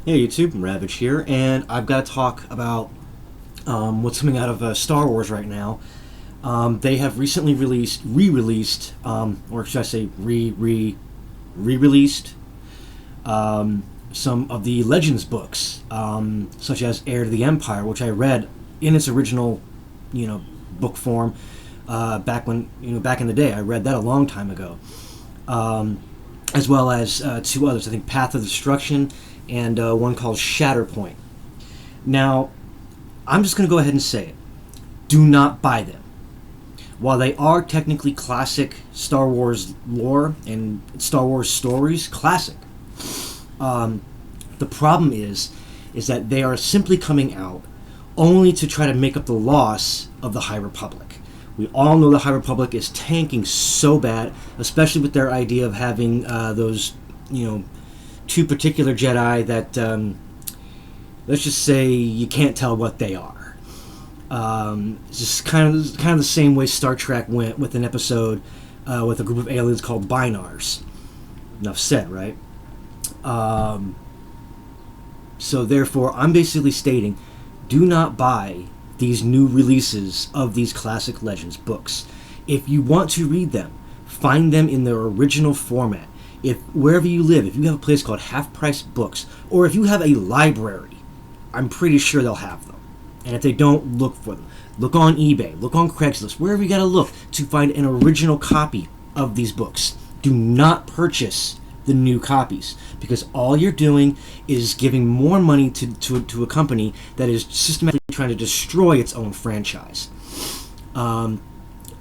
Hey YouTube, Ravage here, and I've got to talk about what's coming out of Star Wars right now. They have recently re-released, or should I say re-released, some of the Legends books, such as Heir to the Empire, which I read in its original, book form back in the day. I read that a long time ago, as well as two others. I think Path of Destruction and one called Shatterpoint. Now, I'm just going to go ahead and say it. Do not buy them. While they are technically classic Star Wars lore and Star Wars stories, classic, the problem is that they are simply coming out only to try to make up the loss of the High Republic. We all know the High Republic is tanking so bad, especially with their idea of having those, two particular Jedi that, let's just say, you can't tell what they are. It's just kind of the same way Star Trek went with an episode with a group of aliens called Binars. Enough said, right? So therefore, I'm basically stating, do not buy these new releases of these classic Legends books. If you want to read them, find them in their original format. If wherever you live, if you have a place called Half Price Books, or if you have a library, I'm pretty sure they'll have them. And if they don't, look for them. Look on eBay, look on Craigslist, wherever you gotta look to find an original copy of these books. Do not purchase the new copies, because all you're doing is giving more money to a company that is systematically trying to destroy its own franchise.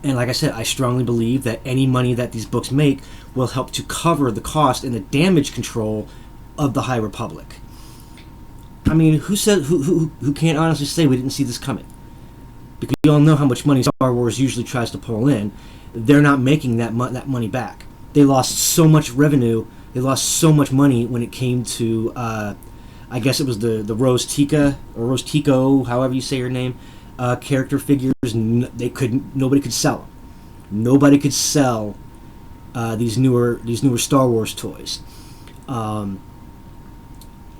And like I said, I strongly believe that any money that these books make will help to cover the cost and the damage control of the High Republic. I mean, who can't honestly say we didn't see this coming? Because we all know how much money Star Wars usually tries to pull in. They're not making that money back. They lost so much revenue. They lost so much money when it came to, I guess it was the Rose Tika or Rose Tico, however you say her name. Character figures, nobody could sell them. Nobody could sell these newer Star Wars toys.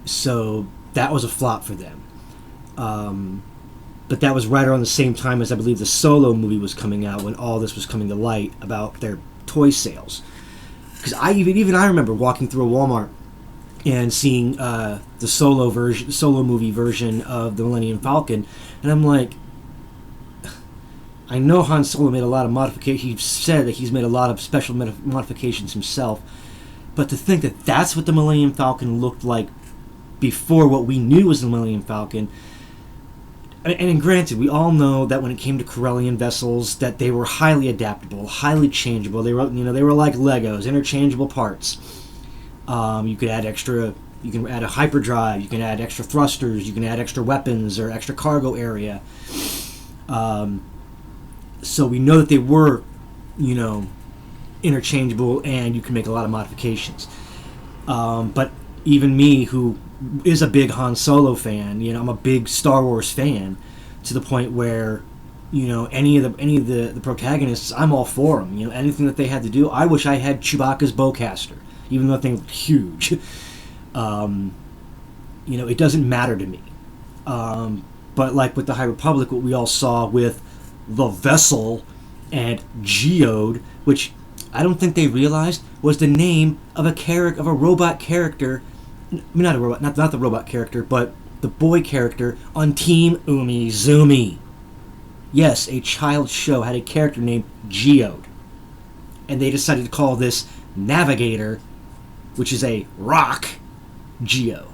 So that was a flop for them. But that was right around the same time as I believe the Solo movie was coming out, when all this was coming to light about their toy sales. Because I remember walking through a Walmart and seeing the Solo movie version of the Millennium Falcon, and I'm like, I know Han Solo made a lot of modifications. He said that he's made a lot of special modifications himself, but to think that that's what the Millennium Falcon looked like before what we knew was the Millennium Falcon. And granted, we all know that when it came to Corellian vessels, that they were highly adaptable, highly changeable. They were like Legos, interchangeable parts. You could add a hyperdrive, you can add extra thrusters, you can add extra weapons or extra cargo area. So we know that they were, interchangeable, and you can make a lot of modifications. But even me, who is a big Han Solo fan, I'm a big Star Wars fan, to the point where, any of the protagonists, I'm all for them. Anything that they had to do. I wish I had Chewbacca's bowcaster, even though that thing was huge. It doesn't matter to me. But like with the High Republic, what we all saw with the Vessel and Geode, which I don't think they realized was the name of a robot character. Not a robot, not the robot character, but the boy character on Team Umizoomi. Yes, a child's show had a character named Geode, and they decided to call this Navigator, which is a rock, Geo.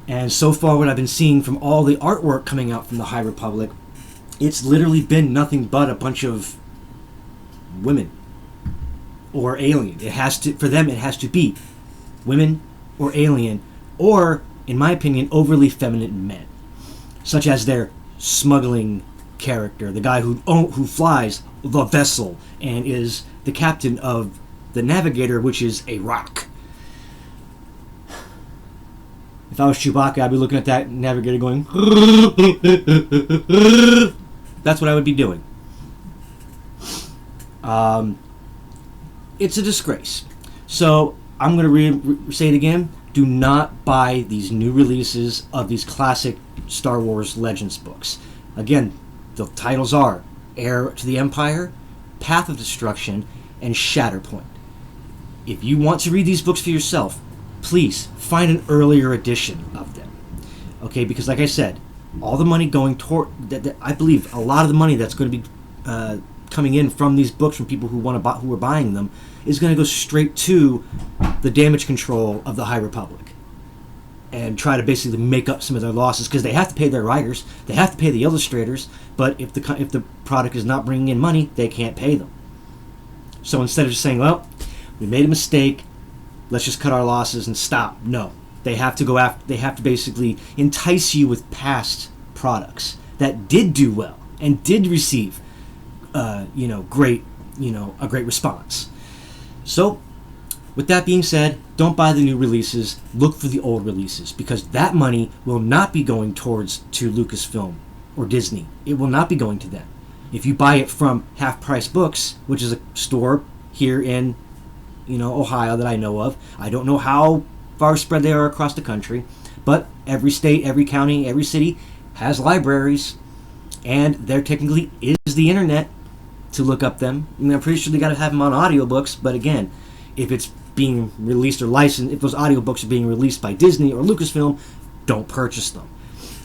And so far, what I've been seeing from all the artwork coming out from the High Republic, it's literally been nothing but a bunch of women or alien. For them, it has to be women or alien, or, in my opinion, overly feminine men, such as their smuggling character, the guy who flies the vessel and is the captain of the Navigator, which is a rock. If I was Chewbacca, I'd be looking at that Navigator going, that's what I would be doing. It's a disgrace. So I'm going to say it again. Do not buy these new releases of these classic Star Wars Legends books. Again, the titles are Heir to the Empire, Path of Destruction, and Shatterpoint. If you want to read these books for yourself, please find an earlier edition of them. Okay, because like I said, all the money going toward, I believe a lot of the money that's going to be coming in from these books from people who are buying them is going to go straight to the damage control of the High Republic and try to basically make up some of their losses, because they have to pay their writers, they have to pay the illustrators, but if the product is not bringing in money, they can't pay them. So instead of just saying, well, we made a mistake, let's just cut our losses and stop. No, they have to go after. They have to basically entice you with past products that did do well and did receive, a great response. So, with that being said, don't buy the new releases. Look for the old releases, because that money will not be going to Lucasfilm or Disney. It will not be going to them. If you buy it from Half Price Books, which is a store here in Ohio that I know of. I don't know how far spread they are across the country, but every state, every county, every city has libraries, and there technically is the internet to look up them. I mean, I'm pretty sure they got to have them on audiobooks, but again, if it's being released or licensed, if those audiobooks are being released by Disney or Lucasfilm, don't purchase them.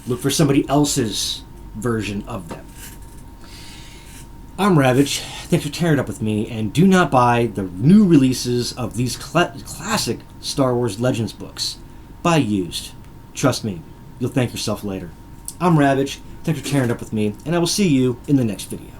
Look for somebody else's version of them. I'm Ravage. Thanks for tearing it up with me, and do not buy the new releases of these classic Star Wars Legends books. Buy used. Trust me, you'll thank yourself later. I'm Ravage. Thanks for tearing it up with me, and I will see you in the next video.